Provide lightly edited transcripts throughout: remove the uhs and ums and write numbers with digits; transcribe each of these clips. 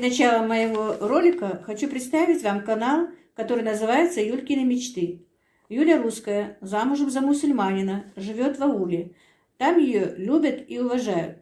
начала моего ролика хочу представить вам канал, который называется «Юлькины мечты». Юля русская, замужем за мусульманина, живет в ауле. Там ее любят и уважают.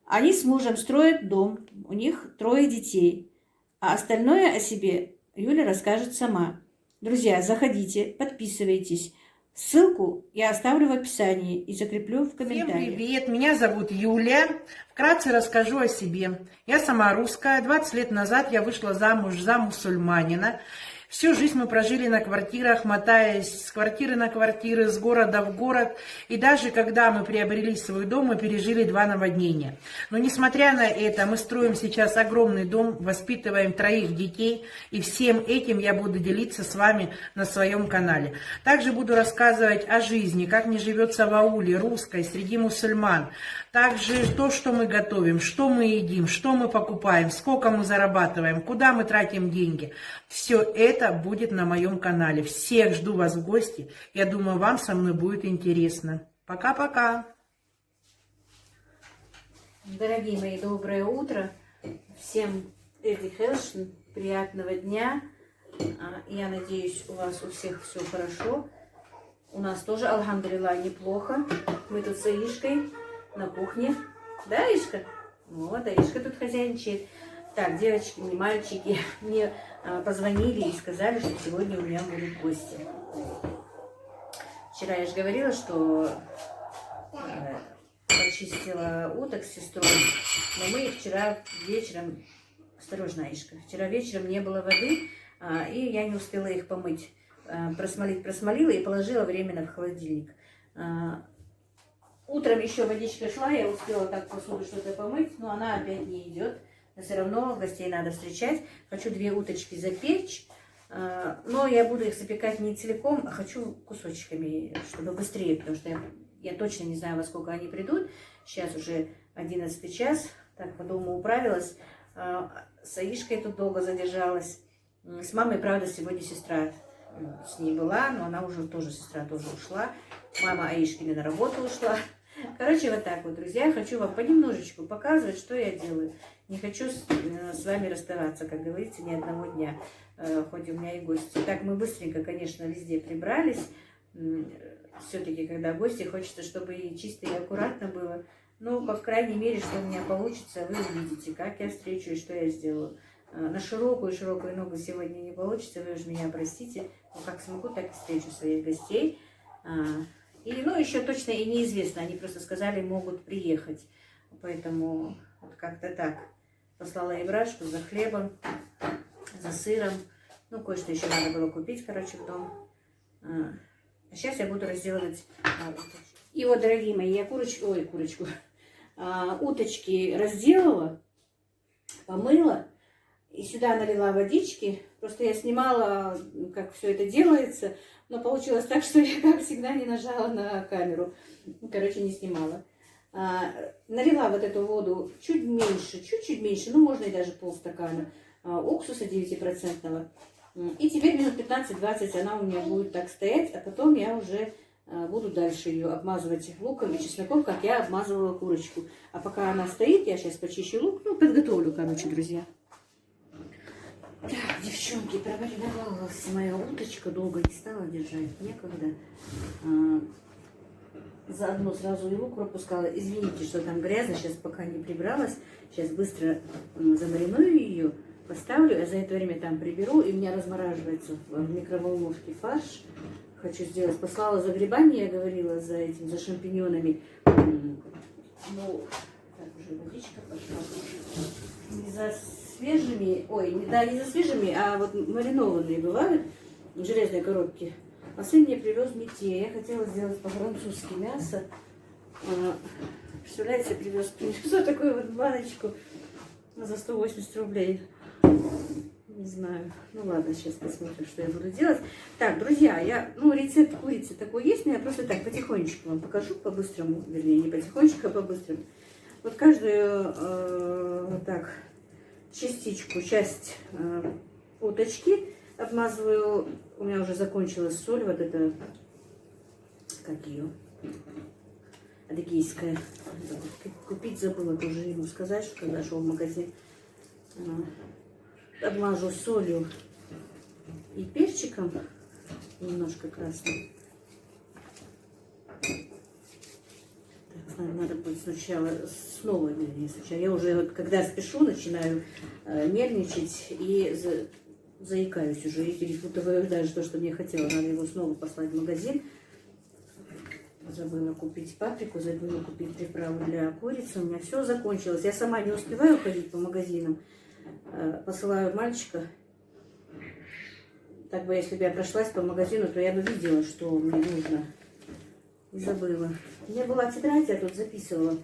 Они с мужем строят дом, у них 3 детей. А остальное о себе Юля расскажет сама. Друзья, заходите, подписывайтесь. Ссылку я оставлю в описании и закреплю в комментариях. Всем привет, меня зовут Юля. Вкратце расскажу о себе. Я сама русская. 20 лет назад я вышла замуж за мусульманина. Всю жизнь мы прожили на квартирах, мотаясь с квартиры на квартиры, с города в город. И даже когда мы приобрели свой дом, мы пережили 2 наводнения. Но несмотря на это, мы строим сейчас огромный дом, воспитываем 3 детей. И всем этим я буду делиться с вами на своем канале. Также буду рассказывать о жизни, как мне живется в ауле русской, среди мусульман. Также то, что мы готовим, что мы едим, что мы покупаем, сколько мы зарабатываем, куда мы тратим деньги. Все это будет на моем канале. Всех жду вас в гости. Я думаю, вам со мной будет интересно. Пока-пока. Дорогие мои, доброе утро. Всем приятного дня. Я надеюсь, у вас у всех все хорошо. У нас тоже, алхамдулилла, неплохо. Мы тут с Аишкой на кухне. Да, Аишка? Вот, Аишка тут хозяйничает. Так, девочки, не мальчики, мне позвонили и сказали, что сегодня у меня будут гости. Вчера я же говорила, что почистила уток с сестрой, но мы вчера вечером, осторожно, Аишка, вчера вечером не было воды, и я не успела их помыть. Просмолила и положила временно в холодильник. Утром еще водичка шла, я успела так посуду что-то помыть, но она опять не идет. Но все равно гостей надо встречать. Хочу 2 уточки запечь, но я буду их запекать не целиком, а хочу кусочками, чтобы быстрее, потому что я точно не знаю, во сколько они придут. Сейчас уже 11 час, так по дому управилась. С Аишкой тут долго задержалась. С мамой, правда, сегодня сестра с ней была, но она уже тоже, сестра тоже ушла. Мама Аишкина на работу ушла. Короче, вот так вот, друзья, хочу вам понемножечку показывать, что я делаю. Не хочу с вами расставаться, как говорится, ни одного дня, хоть у меня и гости. Так, мы быстренько, конечно, везде прибрались. Все-таки, когда гости, хочется, чтобы и чисто, и аккуратно было. Ну, по крайней мере, что у меня получится, вы увидите, как я встречу и что я сделаю. На широкую ногу сегодня не получится, вы уж меня простите. Но как смогу, так и встречу своих гостей. И, ну, еще точно и неизвестно, они просто сказали, могут приехать. Поэтому вот как-то так. Послала Ибрашку за хлебом, за сыром. Ну, кое-что еще надо было купить, короче, в дом. А сейчас я буду разделывать уточки. И вот, дорогие мои, я уточки разделала, помыла. И сюда налила водички. Просто я снимала, как все это делается. Но получилось так, что я, как всегда, не нажала на камеру. Короче, не снимала. Налила вот эту воду чуть меньше, ну, можно и даже полстакана уксуса 9%. И теперь минут 15-20 она у меня будет так стоять, а потом я уже буду дальше ее обмазывать луком и чесноком, как я обмазывала курочку. А пока она стоит, я сейчас почищу лук, ну, подготовлю, короче, друзья. Так, девчонки, промариновалась моя уточка, долго не стала держать, некогда. Заодно сразу и лук пропускала. Извините, что там грязно, сейчас пока не прибралась. Сейчас быстро замариную ее, поставлю, а за это время там приберу. И у меня размораживается в микроволновке фарш. Хочу сделать. Послала за грибами, я говорила, за шампиньонами. Ну, так, уже водичка пошла. Не за свежими, не за свежими, а вот маринованные бывают в железной коробке. Последний привез Мете. Я хотела сделать по-французски мясо. Представляете, привез такую вот баночку за 180 рублей. Не знаю. Ну ладно, сейчас посмотрим, что я буду делать. Так, друзья, рецепт курицы такой есть, но я просто так потихонечку вам покажу по-быстрому. Вернее, не потихонечку, а по-быстрому. Вот каждую часть уточки обмазываю. У меня уже закончилась соль, вот это, как ее, адыгейская. Купить забыла, тоже ему сказать, что когда шел в магазин. Обмажу солью и перчиком, немножко красным. Так, надо будет сначала, снова, вернее, сначала. Я уже, вот, когда спешу, начинаю нервничать и заикаюсь уже, и перепутываю даже то, что мне хотела. Надо его снова послать в магазин. Забыла купить паприку, забыла купить приправу для курицы. У меня все закончилось. Я сама не успеваю ходить по магазинам. Посылаю мальчика. Так бы, если бы я прошлась по магазину, то я бы видела, что мне нужно. И забыла. У меня была тетрадь, я тут записывала.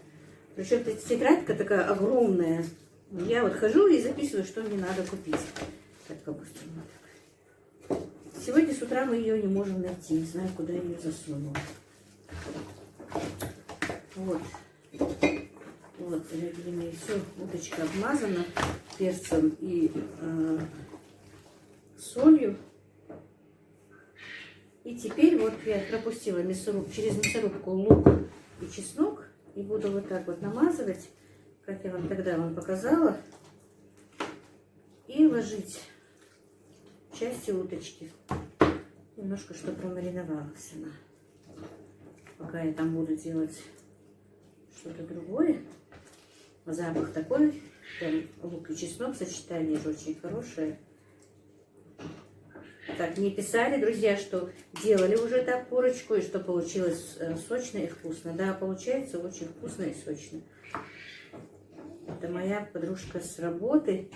Причем эта тетрадка такая огромная. Я вот хожу и записываю, что мне надо купить. Так, по-быстрому. Сегодня с утра мы ее не можем найти. Не знаю, куда я ее засунула. Вот. Вот, дорогие мои, все, уточка обмазана перцем и солью. И теперь вот я пропустила через мясорубку лук и чеснок. И буду вот так вот намазывать, как я вам тогда показала. И ложить части уточки. Немножко, чтобы промариновалась она. Пока я там буду делать что-то другое. Запах такой, там лук и чеснок, сочетание же очень хорошее. Так, не писали, друзья, что делали уже так курочку, и что получилось сочно и вкусно. Да, получается очень вкусно и сочно. Это моя подружка с работы.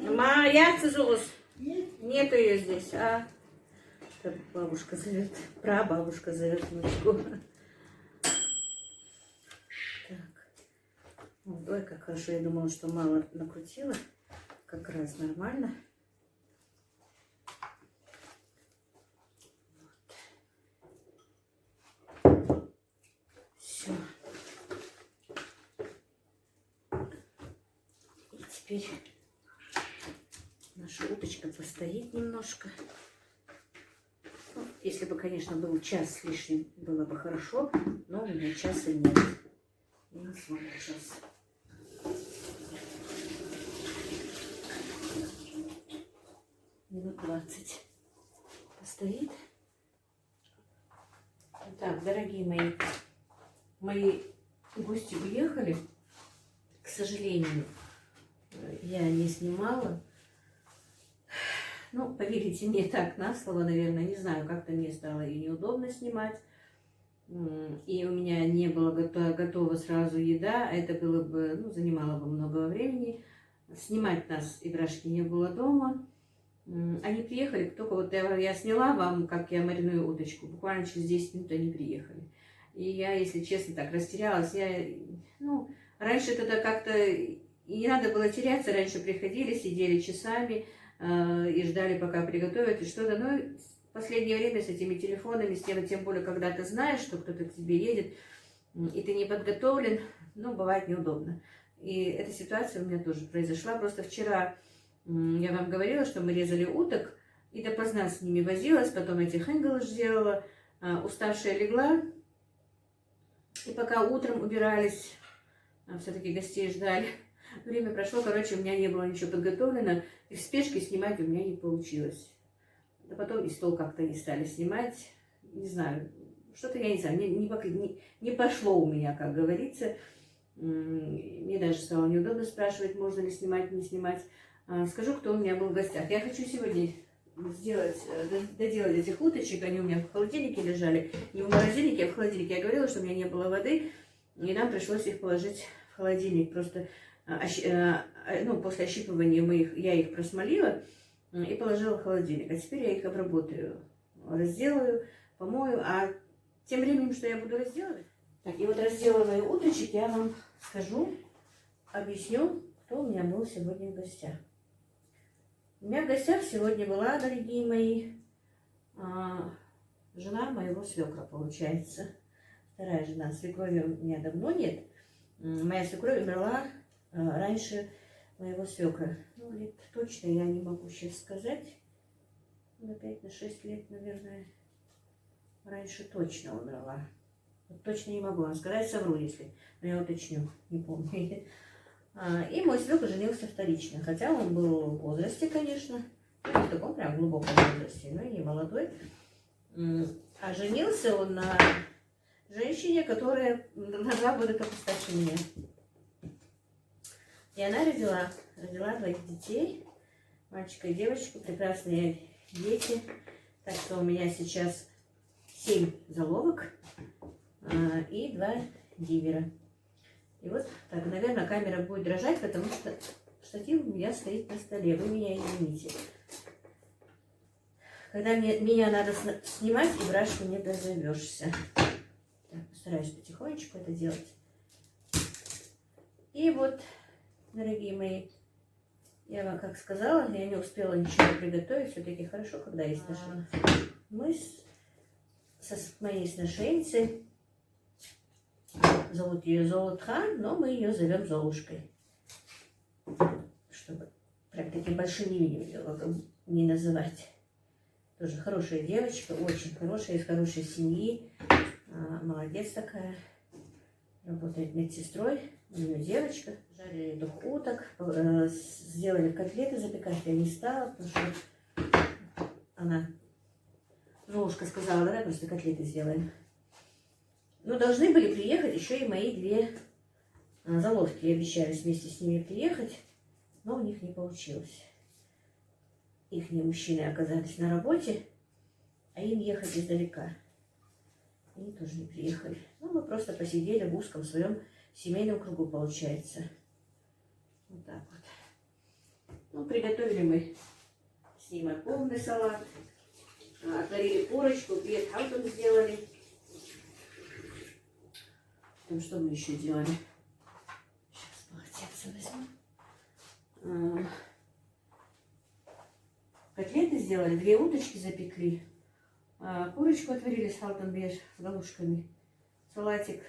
Моя цезулус. Нету ее здесь. Так, бабушка зовет, прабабушка зовет внучку. Так. Вот, ой, как хорошо. Я думала, что мало накрутила. Как раз нормально. Вот. Все. И теперь наша уточка постоит немножко. Ну, если бы, конечно, был час с лишним, было бы хорошо, но у меня часа нет. Не смотрю час. Минут 20 постоит. Так, дорогие мои гости уехали. К сожалению, я не снимала. Ну, поверите мне, так, на слово, наверное, не знаю, как-то мне стало и неудобно снимать. И у меня не было готова сразу еда, а это было бы, ну, занимало бы много времени. Снимать нас игрушки не было дома. Они приехали, только вот я сняла вам, как я мариную уточку. Буквально через 10 минут они приехали. И я, если честно, так растерялась. Ну, раньше тогда как-то и не надо было теряться. Раньше приходили, сидели часами и ждали, пока приготовят и что-то. Но в последнее время с этими телефонами, тем более, когда ты знаешь, что кто-то к тебе едет, и ты не подготовлен, ну, бывает неудобно. И эта ситуация у меня тоже произошла. Просто вчера я вам говорила, что мы резали уток, и допоздна с ними возилась, потом эти хэнгелыш сделала, уставшая легла. И пока утром убирались, все-таки гостей ждали, время прошло, короче, у меня не было ничего подготовлено, и в спешке снимать у меня не получилось. Да потом и стол как-то не стали снимать, не знаю, что-то я не знаю, не пошло у меня, как говорится. Мне даже стало неудобно спрашивать, можно ли снимать, не снимать. Скажу, кто у меня был в гостях. Я хочу сегодня доделать этих уточек, они у меня в холодильнике лежали, не в морозильнике, а в холодильнике. Я говорила, что у меня не было воды, и нам пришлось их положить в холодильник. Просто ну, после ощипывания я их просмолила и положила в холодильник. А теперь я их обработаю, разделаю, помою. А тем временем, что я буду разделывать. Так, и вот разделывая уточек, я вам скажу, объясню, кто у меня был сегодня в гостях. У меня в гостях сегодня была, дорогие мои, жена моего свекра, получается. Вторая жена. Свекрови у меня давно нет. Моя свекровь умерла раньше моего свекра. Ну, лет точно я не могу сейчас сказать. На 5-6 лет, наверное, раньше точно умерла. Вот точно не могу вам сказать, совру, если я уточню, не помню. И мой свекр женился вторично, хотя он был в возрасте, конечно, ну, не в таком прям глубоком возрасте, но и не молодой. А женился он на женщине, которая на 2 года только старше меня. И она родила 2 детей, мальчика и девочку, прекрасные дети. Так что у меня сейчас 7 заловок и 2 дивера. И вот так, наверное, камера будет дрожать, потому что штатив у меня стоит на столе. Вы меня извините. Когда меня надо снимать, и брашку не дозовешься. Так, постараюсь потихонечку это делать. И вот, дорогие мои, я вам как сказала, я не успела ничего приготовить. Все-таки хорошо, когда есть сношение. Мы со моей сношенницей, зовут ее Золотха, но мы ее зовем Золушкой. Чтобы прям таким большим именем не называть. Тоже хорошая девочка, очень хорошая, из хорошей семьи. Молодец такая. Работает медсестрой. У нее девочка. Жарили 2 уток. Сделали котлеты, запекать я не стала, потому что она, Золушка сказала, давай просто котлеты сделаем. Но должны были приехать еще и мои 2 заловки. Обещались вместе с ними приехать, но у них не получилось. Их мужчины оказались на работе, а им ехать издалека. Они тоже не приехали. Ну, мы просто посидели в узком своем семейном кругу, получается. Вот так вот. Ну, приготовили мы с ней морковный салат. Отварили курочку, бьетхаутен сделали. Потом что мы еще делали? Сейчас полотенце возьму. Котлеты сделали, 2 уточки запекли. Курочку отварили с халтенбеш с галушками. Салатик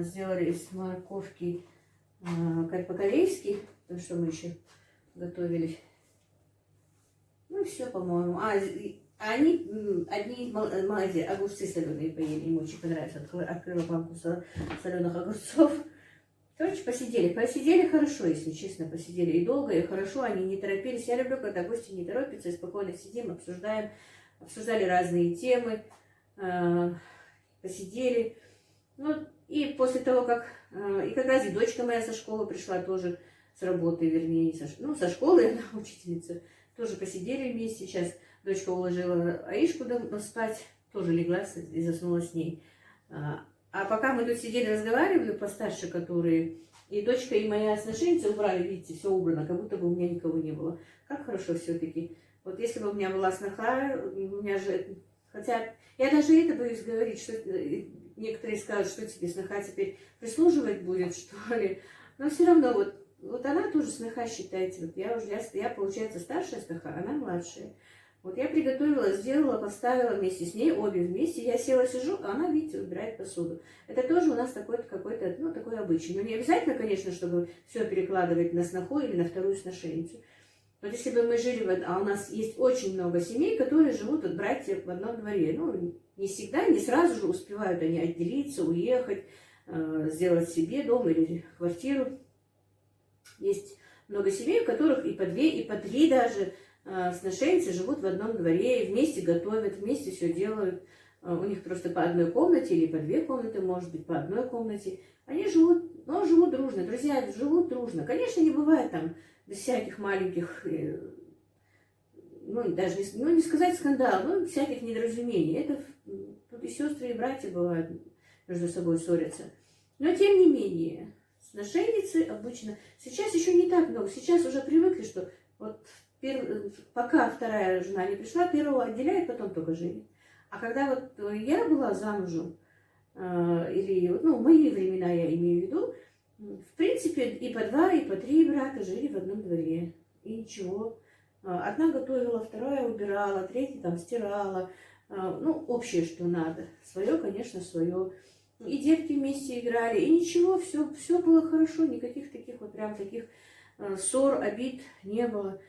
сделали из морковки по-корейски. То, что мы еще готовили. Ну, все, по-моему. Они одни молодцы, огурцы соленые поели, им очень понравилось. Открыла банку соленых огурцов. Короче, посидели хорошо, если честно, посидели и долго, и хорошо, они не торопились. Я люблю, когда гости не торопятся, и спокойно сидим, обсуждали разные темы, посидели. Ну, и после того, и как раз и дочка моя со школы пришла тоже, с работы, вернее, со школы, она учительница, тоже посидели вместе. Сейчас дочка уложила Аишку спать, тоже легла и заснула с ней. А пока мы тут сидели, разговаривали, постарше которые, и дочка, и моя сношенница убрали, видите, все убрано, как будто бы у меня никого не было. Как хорошо все-таки. Вот если бы у меня была сноха, у меня же... Хотя я даже это боюсь говорить, что некоторые скажут, что тебе сноха теперь прислуживать будет, что ли. Но все равно вот она тоже сноха, считайте. Вот я, получается, старшая сноха, она младшая. Вот я приготовила, сделала, поставила вместе с ней, обе вместе. Я села, сижу, а она, видите, убирает посуду. Это тоже у нас какой-то, ну, такой обычай. Но не обязательно, конечно, чтобы все перекладывать на сноху или на вторую сношенницу. Вот если бы мы жили, а у нас есть очень много семей, которые живут, вот, братья в одном дворе. Ну, не всегда, не сразу же успевают они отделиться, уехать, сделать себе дом или квартиру. Есть много семей, у которых и по 2, и по 3 даже сношенницы живут в одном дворе, и вместе готовят, вместе все делают. У них просто по 1 комнате или по 2 комнаты, может быть, по 1 комнате. Они живут, но живут дружно. Друзья живут дружно. Конечно, не бывает там без всяких маленьких, ну, даже не сказать скандал, но всяких недоразумений. Это тут и сестры, и братья бывают, между собой ссорятся. Но, тем не менее, сношенницы обычно... Сейчас еще не так много. Сейчас уже привыкли, что вот пока вторая жена не пришла, первого отделяет, потом только женит. А когда вот я была замужем, или, ну, в мои времена я имею в виду, в принципе, и по 2, и по 3 брата жили в одном дворе. И ничего. Одна готовила, вторая убирала, третья там стирала. Ну, общее, что надо. Свое, конечно, свое. И детки вместе играли. И ничего, все было хорошо. Никаких таких вот прям таких ссор, обид не было.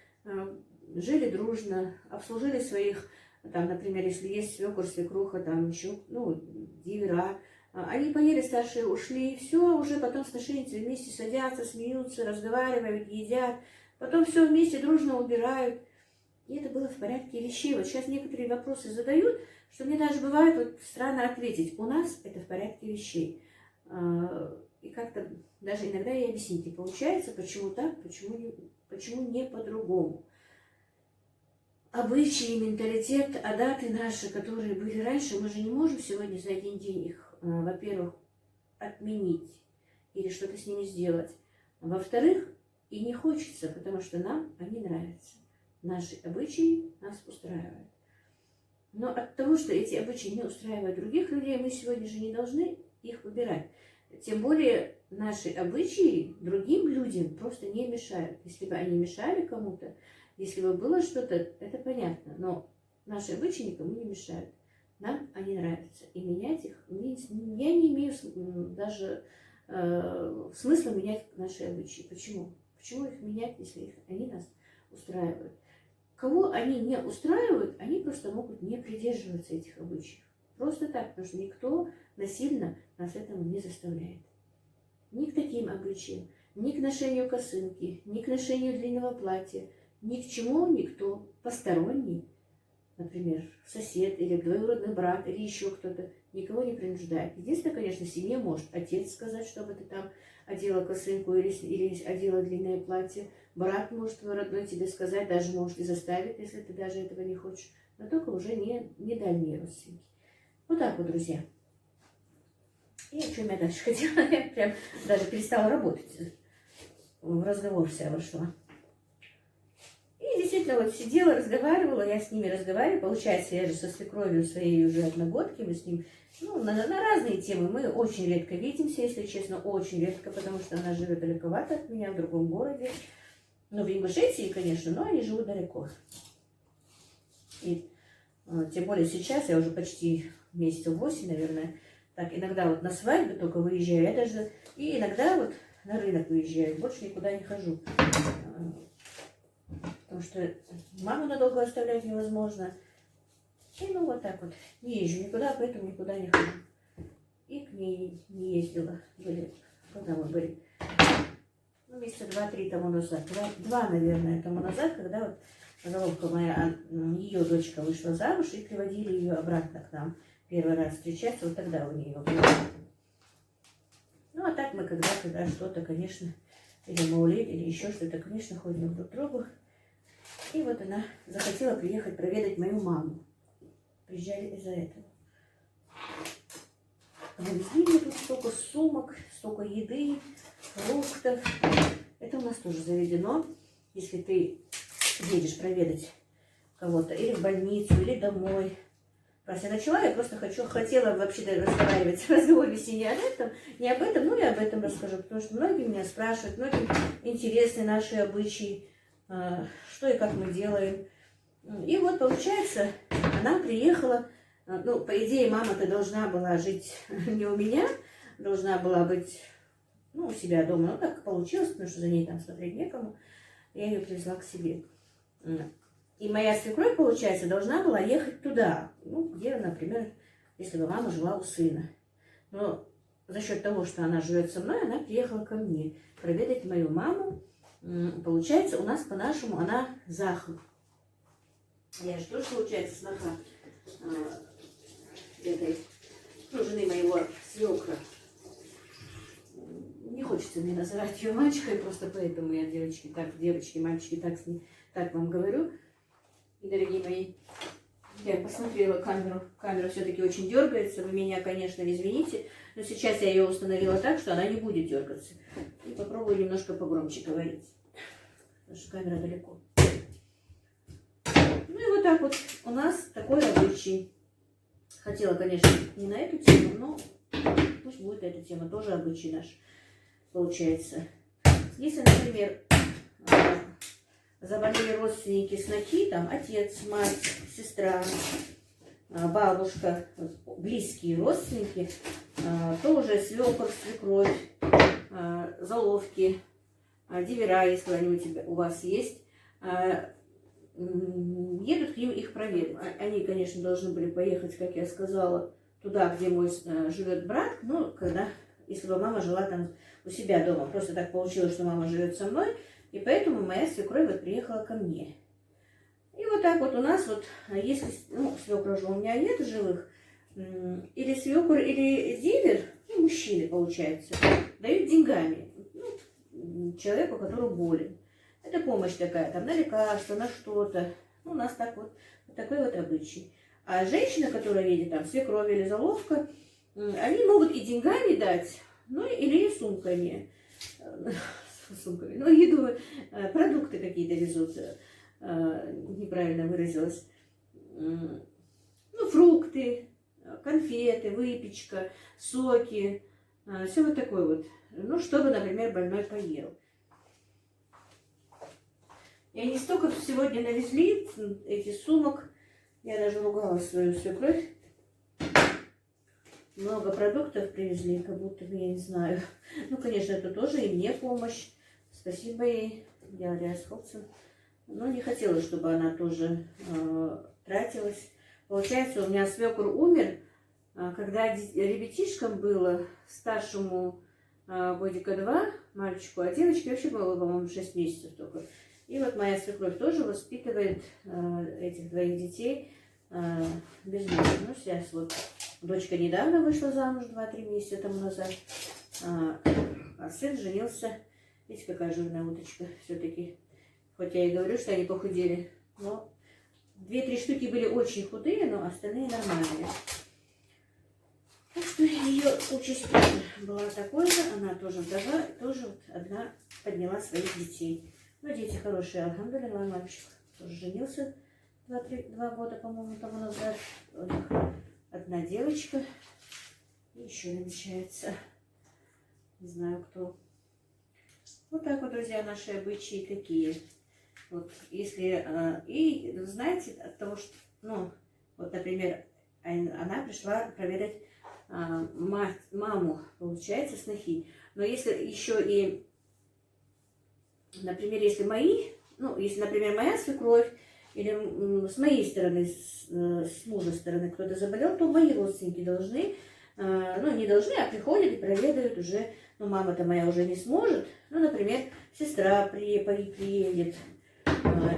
Жили дружно, обслужили своих, там, например, если есть свекор, свекруха, там еще, ну, дивера, Они поели, старшие ушли, все, уже потом старшеницы вместе садятся, смеются, разговаривают, едят, потом все вместе дружно убирают. И это было в порядке вещей. Вот сейчас некоторые вопросы задают, что мне даже бывает вот странно ответить. У нас это в порядке вещей. И как-то даже иногда и объяснить не получается, почему так, почему не по-другому. Обычаи, менталитет, адаты наши, которые были раньше, мы же не можем сегодня за один день их, во-первых, отменить или что-то с ними сделать. Во-вторых, и не хочется, потому что нам они нравятся. Наши обычаи нас устраивают. Но от того, что эти обычаи не устраивают других людей, мы сегодня же не должны их выбирать. Тем более наши обычаи другим людям просто не мешают. Если бы они мешали кому-то, если бы было что-то, это понятно. Но наши обычаи никому не мешают. Нам они нравятся. И менять их, я не имею даже смысла менять наши обычаи. Почему? Почему их менять, если они нас устраивают? Кого они не устраивают, они просто могут не придерживаться этих обычаев. Просто так, потому что никто насильно нас этому не заставляет. Ни к таким обычаям, ни к ношению косынки, ни к ношению длинного платья, ни к чему никто посторонний, например, сосед или двоюродный брат или еще кто-то, никого не принуждает. Единственное, конечно, в семье может отец сказать, чтобы ты там одела косынку или одела длинное платье. Брат может твой родной тебе сказать, даже может и заставить, если ты даже этого не хочешь. Но только уже не дальние родственники. Вот так вот, друзья. И о чем я дальше хотела? Я прям даже перестала работать. В разговор вся вошла. И действительно вот сидела, разговаривала, я с ними разговариваю. Получается, я же со свекровью своей уже одногодки, мы с ним на разные темы. Мы очень редко видимся, если честно, очень редко, потому что она живет далековато от меня, в другом городе. Ну, в Ингушетии, конечно, но они живут далеко. И тем более сейчас, я уже почти месяцев 8, наверное, так, иногда вот на свадьбы только выезжаю, я даже, и иногда вот на рынок выезжаю, больше никуда не хожу. Потому что маму надолго оставлять невозможно. И ну вот так вот, не езжу никуда, поэтому никуда не хожу. И к ней не ездила, когда мы были. Ну, месяца 2-3 тому назад, два, наверное, тому назад, когда вот головка моя, ее дочка вышла замуж, и приводили ее обратно к нам первый раз встречаться, вот тогда у нее было. Ну, а так мы когда что-то, конечно, или маулид, или еще что-то, конечно, ходим друг к другу. И вот она захотела приехать проведать мою маму. Приезжали из-за этого. Навезли мне тут столько сумок, столько еды, фруктов. Это у нас тоже заведено. Если ты едешь проведать кого-то или в больницу, или домой. Раз я начала, я просто хотела вообще разговаривать. Разговор вести не об этом, ну и об этом расскажу. Потому что многие меня спрашивают, многим интересны наши обычаи, что и как мы делаем. И вот получается, она приехала. Ну, по идее, мама-то должна была жить не у меня, должна была быть, ну, у себя дома. Ну, так получилось, потому что за ней там смотреть некому. Я ее привезла к себе. И моя свекровь, получается, должна была ехать туда, ну, где, например, если бы мама жила у сына. Но за счет того, что она живет со мной, она приехала ко мне проведать мою маму. Получается, у нас по-нашему она Захар. Я же тоже, получается, сноха этой, ну, жены моего свекра. Не хочется мне называть ее мальчикой, просто поэтому я, девочки, мальчики, так вам говорю. И, дорогие мои, я посмотрела камеру. Камера все-таки очень дергается. Вы меня, конечно, извините, но сейчас я ее установила так, что она не будет дергаться. И попробую немножко погромче говорить, потому что камера далеко. Ну и вот так вот у нас такой обычай. Хотела, конечно, не на эту тему, но пусть будет эта тема, тоже обычай наш, получается. Если, например, заболели родственники, снохи, там отец, мать, сестра, бабушка, близкие родственники, то уже свекор, свекровь, заловки, дивера, если они у вас есть, едут к ним их проведать. Они, конечно, должны были поехать, как я сказала, туда, где мой живет брат, ну, когда, если бы мама жила там у себя дома. Просто так получилось, что мама живет со мной, и поэтому моя свекровь вот приехала ко мне. И вот так вот у нас вот, если, ну, свекра уже у меня нет живых, или свекр, или дилер, ну, мужчины, получается, дают деньгами, ну, человеку, который болен. Это помощь такая, там, на лекарства, на что-то. Ну, у нас так вот, такой вот обычай. А женщина, которая едет там, свекровь или заловка, они могут и деньгами дать, ну, или сумками. Сумками. Ну, еду, продукты какие-то везут, неправильно выразилась. Ну, фрукты, конфеты, выпечка, соки, все вот такое вот. Ну, чтобы, например, больной поел. И они столько сегодня навезли, эти сумок. Я даже ругала свою свекровь. Много продуктов привезли, как будто бы, я не знаю. Ну, конечно, это тоже и мне помощь. Спасибо ей, Яле Асховцу. Но не хотела, чтобы она тоже тратилась. Получается, у меня свекр умер, когда ребятишкам было, старшему годика 2, мальчику, а девочке вообще было, по-моему, 6 месяцев только. И вот моя свекровь тоже воспитывает этих двоих детей без мужа. Ну, сейчас вот дочка недавно вышла замуж, 2-3 месяца тому назад, а сын женился. Видите, какая жирная уточка все-таки. Хоть я и говорю, что они похудели, но 2-3 штуки были очень худые, но остальные нормальные. Так что ее участь была такой же, она тоже вдова, тоже вот одна подняла своих детей. Ну, дети хорошие, алхамдулилла, мальчик тоже женился 2 года, по-моему, тому назад. У них одна девочка, и еще намечается, не знаю кто. Вот так вот, друзья, наши обычаи такие. Вот, если, и знаете, от того, что, ну, вот, например, она пришла проверять маму, получается, снохи. Но если еще и, например, если мои, ну, если, например, моя свекровь, или с моей стороны, с мужа стороны кто-то заболел, то мои родственники должны, ну, не должны, а приходят и проведают уже, ну, мама-то моя уже не сможет, ну, например, сестра приедет,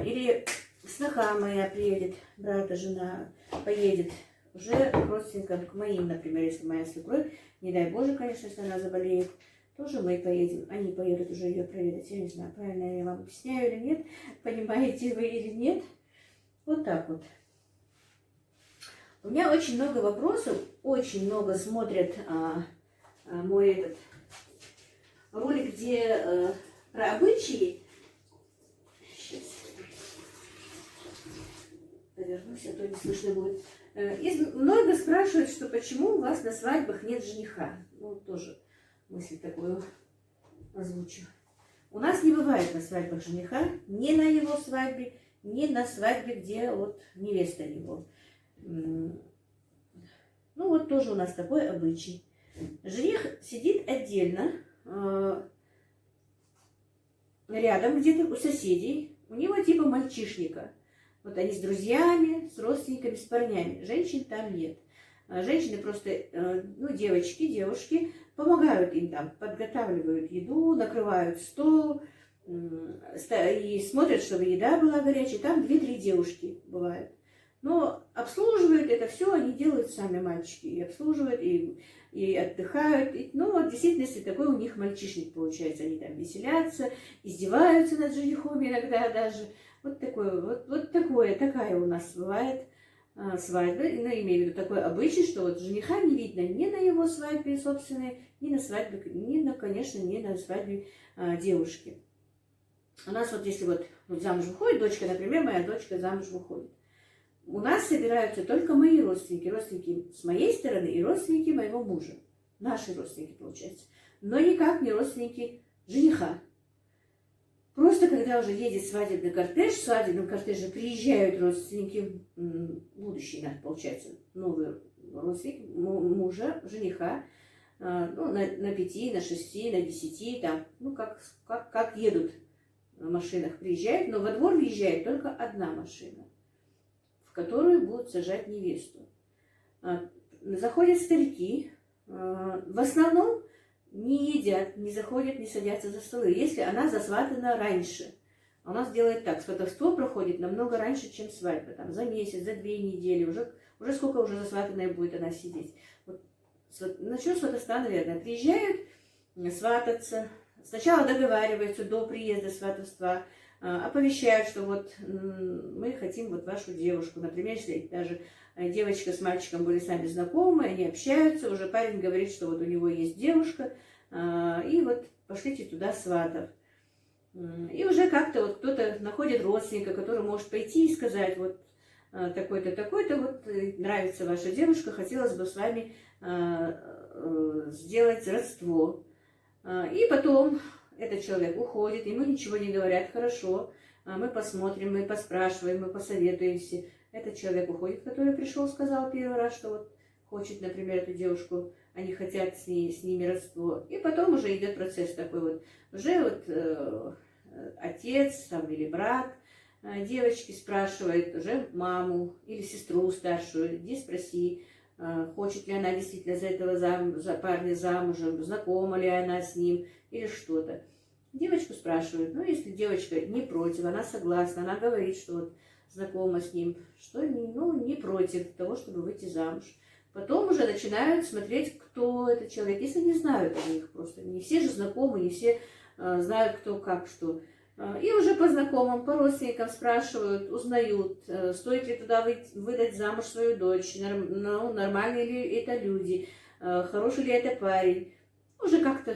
или сноха моя приедет, брата, жена поедет уже к родственникам, к моим, например, если моя свекровь, не дай Боже, конечно, если она заболеет, тоже мы поедем, они поедут уже ее проведать. Я не знаю, правильно я вам объясняю или нет, понимаете вы или нет. Вот так вот. У меня очень много вопросов, очень много смотрят мой этот ролик, где про обычаи. Сейчас повернусь, а то не слышно будет. Много спрашивают, что почему у вас на свадьбах нет жениха. Ну, тоже мысль такую озвучу. У нас не бывает на свадьбах жениха, ни на его свадьбе, ни на свадьбе, где вот невеста его. Ну, вот тоже у нас такой обычай. Жених сидит отдельно, рядом где-то у соседей. У него типа мальчишника. Вот они с друзьями, с родственниками, с парнями. Женщин там нет. Женщины просто, ну, девушки помогают им там, подготавливают еду, накрывают стол и смотрят, чтобы еда была горячая. Там 2-3 девушки бывают. Но обслуживают это все, они делают сами мальчики. И обслуживают, и отдыхают. Ну, вот в действительности такой у них мальчишник получается. Они там веселятся, издеваются над женихом иногда даже. Вот такая у нас бывает свадьба. Ну, имею в виду такой обычай, что вот жениха не видно ни на его свадьбе собственной, ни на свадьбе, конечно, ни на свадьбе девушки. У нас вот если вот замуж выходит дочка, например, моя дочка замуж выходит. У нас собираются только мои родственники с моей стороны и родственники моего мужа. Наши родственники, получается. Но никак не родственники жениха. Просто когда уже едет свадебный кортеж, в свадебном кортеже приезжают родственники, будущие, получается, новые родственники мужа, жениха, ну, на 5, на 6, на 10, там, ну, как едут на машинах, приезжают, но во двор въезжает только одна машина, в которую будут сажать невесту. заходят старики, в основном не едят, не заходят, не садятся за столы, если она засватана раньше. А у нас делает так, сватовство проходит намного раньше, чем свадьба, там, за месяц, за 2 недели, уже сколько уже засватанная будет она сидеть. Вот, начнем сватовства, наверное, приезжают свататься, сначала договариваются до приезда сватовства, оповещают, что вот мы хотим вот вашу девушку. Например, если даже девочка с мальчиком были сами знакомы, они общаются, уже парень говорит, что вот у него есть девушка, и вот пошлите туда сватов. И уже как-то вот кто-то находит родственника, который может пойти и сказать, вот такой-то, такой-то, вот нравится ваша девушка, хотелось бы с вами сделать родство. И потом этот человек уходит, ему ничего не говорят, хорошо, мы посмотрим, мы поспрашиваем, мы посоветуемся. Этот человек уходит, который пришел, сказал первый раз, что вот хочет, например, эту девушку, они хотят с ними родство. И потом уже идет процесс такой вот, уже вот отец там, или брат девочки спрашивает уже маму или сестру старшую, иди спроси, хочет ли она действительно за этого за парня замужем, знакома ли она с ним или что-то. Девочку спрашивают, ну если девочка не против, она согласна, она говорит, что вот знакома с ним, что ну, не против того, чтобы выйти замуж. Потом уже начинают смотреть, кто этот человек, если не знают о них просто. Не все же знакомы, не все знают, кто как что. И уже по знакомым, по родственникам спрашивают, узнают, стоит ли туда выдать замуж свою дочь, ну, нормальные ли это люди, хороший ли это парень. Уже как-то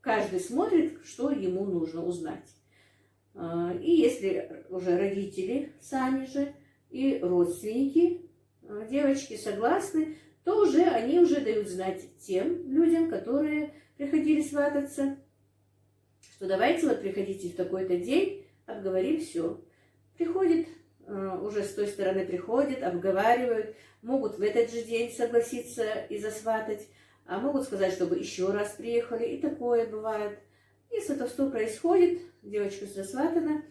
каждый смотрит, что ему нужно узнать. И если уже родители сами же и родственники девочки согласны, то уже они уже дают знать тем людям, которые приходили свататься, что давайте вот приходите в такой-то день, обговорим все. Приходит, уже с той стороны приходят, обговаривают, могут в этот же день согласиться и засватать, а могут сказать, чтобы еще раз приехали, и такое бывает. И сватовство происходит, девочка засватана,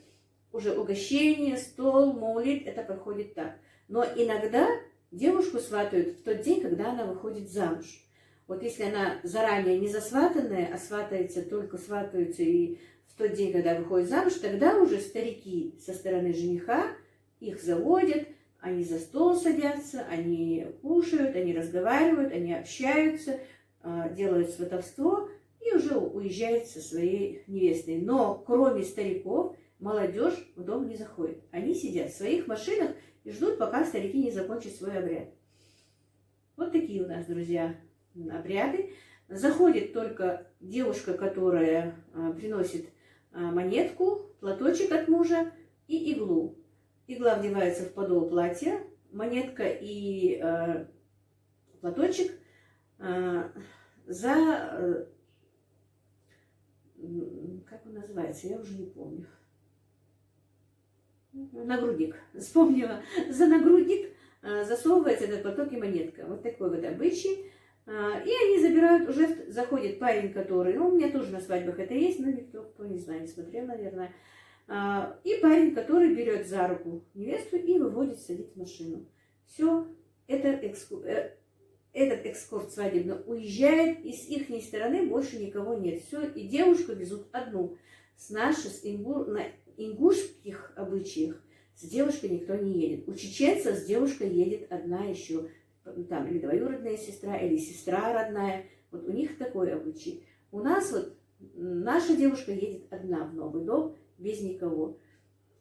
уже угощение, стол, маулид, это проходит так. Но иногда девушку сватают в тот день, когда она выходит замуж. Вот если она заранее не засватанная, а сватаются и в тот день, когда выходит замуж, тогда уже старики со стороны жениха их заводят, они за стол садятся, они кушают, они разговаривают, они общаются, делают сватовство и уже уезжают со своей невестой. Но кроме стариков, молодежь в дом не заходит. Они сидят в своих машинах и ждут, пока старики не закончат свой обряд. Вот такие у нас, друзья, обряды. Заходит только девушка, которая приносит монетку, платочек от мужа и иглу. Игла вдевается в подол платья, монетка и платочек за... Как он называется? Я уже не помню. Нагрудник. Вспомнила. За нагрудник засовывается этот платок и монетка. Вот такой вот обычай. И они забирают, уже заходит парень, который, ну, у меня тоже на свадьбах это есть, но никто, кто не знает, не смотрел, наверное. И парень, который берет за руку невесту и выводит, садит в машину. Все, этот экскурс свадебный уезжает, и с их стороны больше никого нет. Все, и девушку везут одну. На ингушских обычаях с девушкой никто не едет. У чеченцев с девушкой едет одна еще. Там или двоюродная сестра, или сестра родная. Вот у них такой обычай. У нас вот наша девушка едет одна в новый дом, без никого.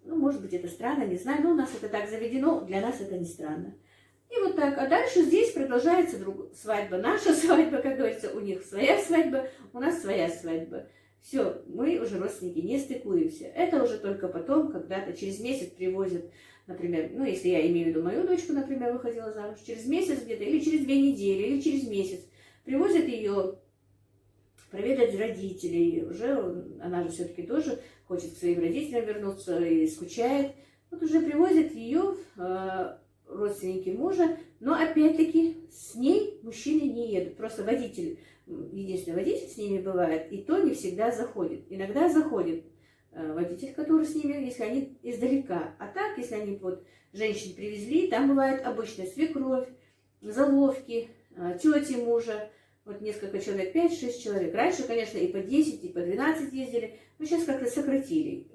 Ну, может быть, это странно, не знаю, но у нас это так заведено, для нас это не странно. И вот так. А дальше здесь продолжается свадьба. Наша свадьба, как говорится, у них своя свадьба, у нас своя свадьба. Все, мы уже родственники не стыкуемся. Это уже только потом, когда-то через месяц привозят, например, ну, если я имею в виду мою дочку, например, выходила замуж, через месяц где-то, или через 2 недели, или через месяц, привозят ее проведать родителей. Уже она же все-таки тоже хочет к своим родителям вернуться и скучает. Вот уже привозят ее родственники мужа, но опять-таки с ней мужчины не едут. Просто водитель, единственный водитель с ними бывает, и то не всегда заходит. Иногда заходит водитель, который с ними, если они издалека. А так, если они вот женщин привезли, там бывает обычно свекровь, заловки, тети мужа, вот несколько человек, 5-6 человек. Раньше, конечно, и по 10, и по 12 ездили, но сейчас как-то сократили.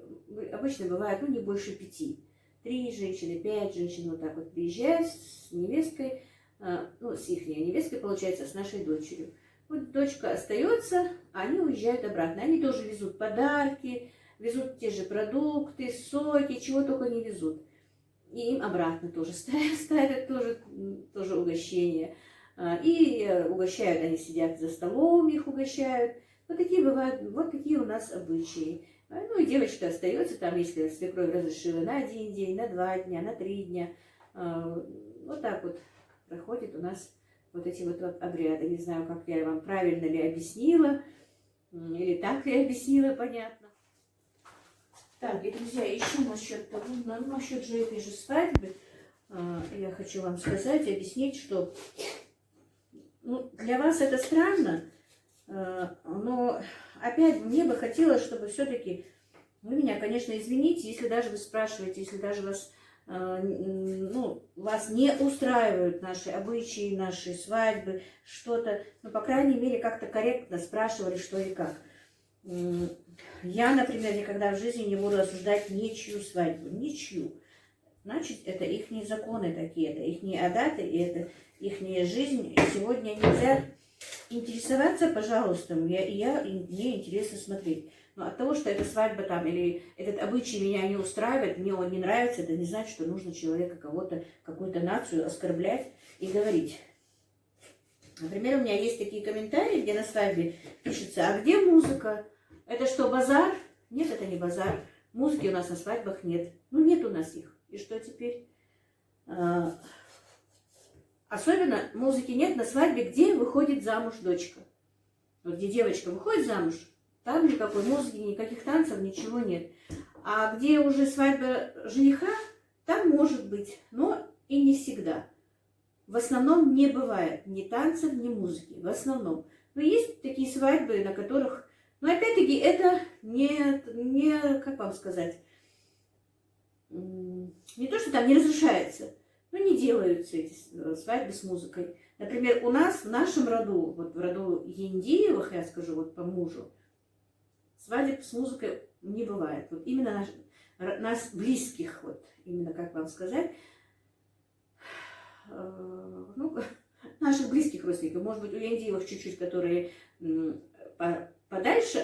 Обычно бывает, ну, не больше 5. 3 женщины, 5 женщин вот так вот приезжают с невесткой, ну, с их невесткой, получается, с нашей дочерью. Вот дочка остается, а они уезжают обратно. Они тоже везут подарки, везут те же продукты, соки, чего только не везут. И им обратно тоже ставят тоже угощение. И угощают, они сидят за столом, их угощают. Вот такие бывают, вот такие у нас обычаи. Ну и девочка остается там, если свекровь разрешила, на 1 день, на 2 дня, на 3 дня. Вот так вот проходит у нас вот эти вот обряды. Не знаю, как я вам правильно ли объяснила, или так ли объяснила, понятно. Так, и, друзья, еще насчет того, насчет же этой же свадьбы, я хочу вам сказать, объяснить, что ну, для вас это странно, но опять мне бы хотелось, чтобы все-таки, вы меня, конечно, извините, если даже вы спрашиваете, если даже вас, ну, вас не устраивают наши обычаи, наши свадьбы, что-то, ну, по крайней мере, как-то корректно спрашивали, что и как. Я, например, никогда в жизни не буду осуждать ничью свадьбу, ничью. Значит, это их законы такие, это их адаты, и это их жизнь. И сегодня нельзя интересоваться, пожалуйста, мне интересно смотреть. Но от того, что эта свадьба там или этот обычай меня не устраивает, мне он не нравится, это не значит, что нужно человека, кого-то, какую-то нацию оскорблять и говорить. Например, у меня есть такие комментарии, где на свадьбе пишется: а где музыка? Это что, базар? Нет, это не базар. Музыки у нас на свадьбах нет. Ну, нет у нас их. И что теперь? Особенно музыки нет на свадьбе, где выходит замуж дочка. Вот где девочка выходит замуж, там никакой музыки, никаких танцев, ничего нет. А где уже свадьба жениха, там может быть, но и не всегда. В основном не бывает ни танцев, ни музыки. В основном. Но есть такие свадьбы, на которых... Но опять-таки это не, как вам сказать, не то, что там не разрешается, но не делаются эти свадьбы с музыкой. Например, у нас, в нашем роду, вот в роду Яндиевых, я скажу, вот по мужу, свадеб с музыкой не бывает. Вот именно нас близких, вот именно, как вам сказать, ну, наших близких родственников, может быть, у Яндиевых чуть-чуть, которые подальше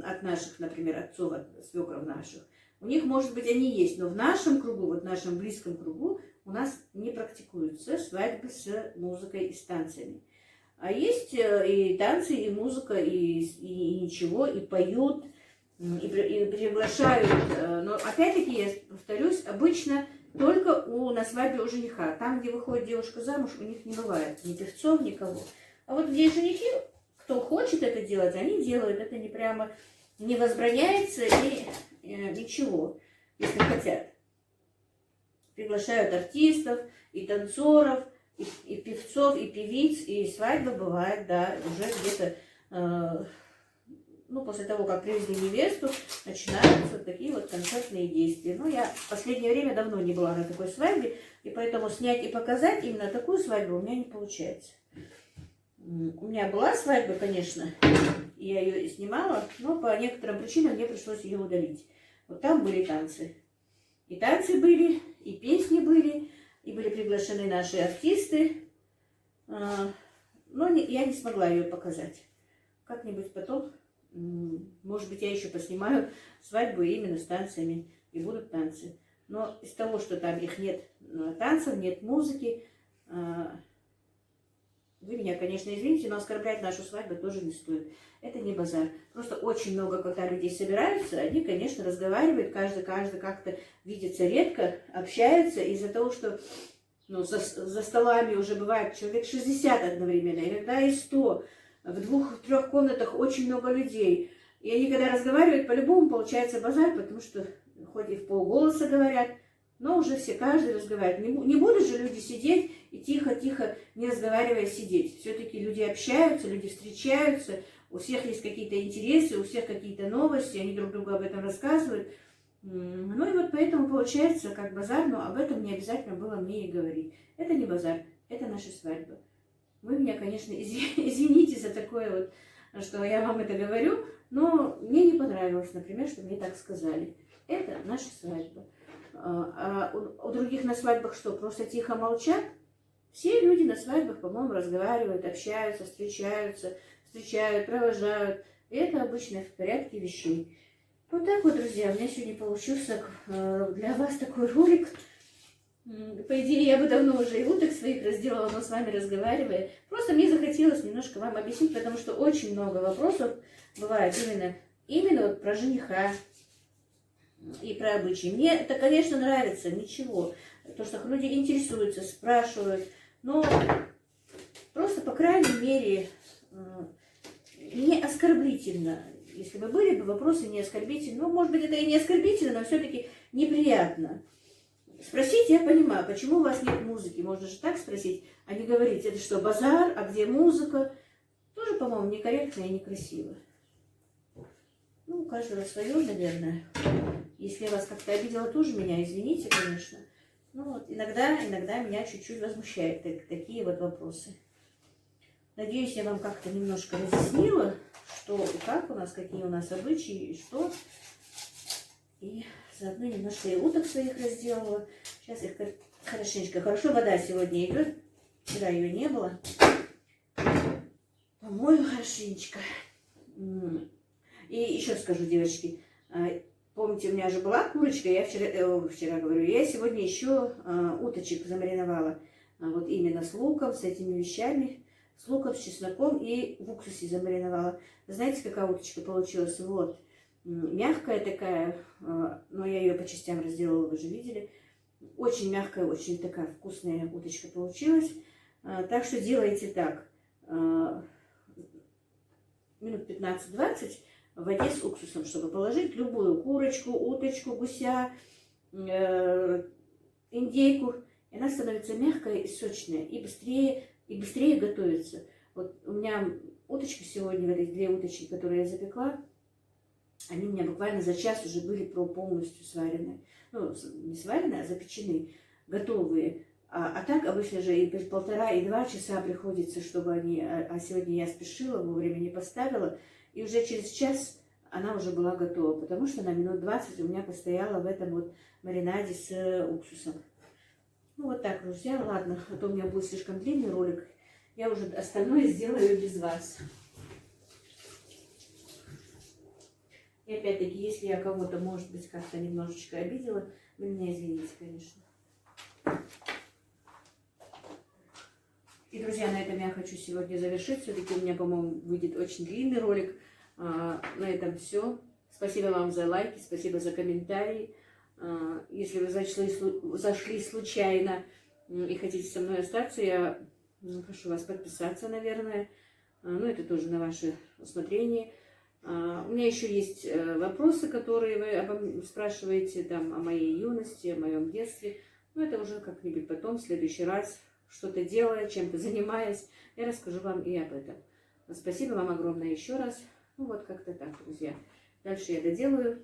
от наших, например, отцов, от свекров наших, у них, может быть, они есть, но в нашем кругу, вот в нашем близком кругу у нас не практикуются свадьбы с музыкой и с танцами. А есть и танцы, и музыка, и ничего, и поют, и приглашают. Но опять-таки, я повторюсь, обычно только на свадьбе у жениха. Там, где выходит девушка замуж, у них не бывает ни певцов, никого. А вот где женихи, кто хочет это делать, они делают. Это не прямо не возбраняется и ничего, если хотят. Приглашают артистов, и танцоров, и певцов, и певиц, и свадьба бывает, да, уже где-то, ну, после того, как привезли невесту, начинаются такие вот концертные действия. Ну, я в последнее время давно не была на такой свадьбе, и поэтому снять и показать именно такую свадьбу у меня не получается. У меня была свадьба, конечно, и я ее снимала, но по некоторым причинам мне пришлось ее удалить. Вот там были танцы. И танцы были, и песни были, и были приглашены наши артисты. Но я не смогла ее показать. Как-нибудь потом, может быть, я еще поснимаю свадьбу именно с танцами, и будут танцы. Но из того, что там их нет танцев, нет музыки, вы меня, конечно, извините, но оскорблять нашу свадьбу тоже не стоит. Это не базар. Просто очень много, когда людей собираются, они, конечно, разговаривают, каждый как-то видится редко, общаются из-за того, что ну, за столами уже бывает человек 60 одновременно, иногда и 100. В 2-3 комнатах очень много людей. И они, когда разговаривают, по-любому получается базар, потому что хоть и в полголоса говорят, но уже все, каждый разговаривает. Не будут же люди сидеть и тихо-тихо, не разговаривая, сидеть. Все-таки люди общаются, люди встречаются, у всех есть какие-то интересы, у всех какие-то новости, они друг другу об этом рассказывают. Ну и вот поэтому получается как базар, но об этом не обязательно было мне и говорить. Это не базар, это наша свадьба. Вы меня, конечно, извините за такое вот, что я вам это говорю, но мне не понравилось, например, что мне так сказали. Это наша свадьба. А у других на свадьбах что, просто тихо молчат? Все люди на свадьбах, по-моему, разговаривают, общаются, встречают, провожают. И это обычно в порядке вещей. Вот так вот, друзья, у меня сегодня получился для вас такой ролик. По идее, я бы давно уже и уток своих разделала, но с вами разговаривая. Просто мне захотелось немножко вам объяснить, потому что очень много вопросов бывает именно вот про жениха и про обычаи. Мне это, конечно, нравится, ничего. То, что люди интересуются, спрашивают. Но просто, по крайней мере, не оскорбительно. Если бы были бы вопросы не оскорбительны, ну, может быть, это и не оскорбительно, но все-таки неприятно. Спросить я понимаю, почему у вас нет музыки. Можно же так спросить, а не говорить, это что, базар, а где музыка? Тоже, по-моему, некорректно и некрасиво. Ну, у каждого свое, наверное. Если я вас как-то обидела, тоже меня извините, конечно. Ну, вот иногда меня чуть-чуть возмущают такие вот вопросы. Надеюсь, я вам как-то немножко разъяснила, что и как у нас, какие у нас обычаи и что. И заодно немножко и уток своих разделала. Сейчас их хорошенечко. Хорошо, вода сегодня идет. Вчера ее не было. Помою хорошенечко. И еще скажу, девочки. Помните, у меня же была курочка. Я вчера говорю, я сегодня еще уточек замариновала. Вот именно с луком, с этими вещами. С луком, с чесноком и в уксусе замариновала. Знаете, какая уточка получилась? Вот. Мягкая такая, но я ее по частям разделала, вы же видели. Очень мягкая, очень такая вкусная уточка получилась. Так что делайте так. Минут 15-20 в воде с уксусом, чтобы положить любую курочку, уточку, гуся, индейку. И она становится мягкая и сочная, и быстрее готовится. Вот у меня уточка сегодня, вот эти 2 уточки, которые я запекла, они у меня буквально за час уже были полностью сварены. Ну, не сварены, а запечены, готовые. А так обычно же и 1,5 и 2 часа приходится, чтобы они... А сегодня я спешила, вовремя не поставила. И уже через час она уже была готова, потому что на минут 20 у меня постояла в этом вот маринаде с уксусом. Ну, вот так, друзья. Ладно, а то у меня будет слишком длинный ролик. Я уже остальное сделаю без вас. И опять-таки, если я кого-то, может быть, как-то немножечко обидела, вы меня извините, конечно. И, друзья, на этом я хочу сегодня завершить. Все-таки у меня, по-моему, выйдет очень длинный ролик. На этом все. Спасибо вам за лайки, спасибо за комментарии. Если вы зашли случайно и хотите со мной остаться, я прошу вас подписаться, наверное. Ну, это тоже на ваше усмотрение. У меня еще есть вопросы, которые вы спрашиваете там, о моей юности, о моем детстве. Но это уже как-нибудь потом, в следующий раз, что-то делая, чем-то занимаясь, я расскажу вам и об этом. Спасибо вам огромное еще раз. Ну вот как-то так, друзья. Дальше я доделаю.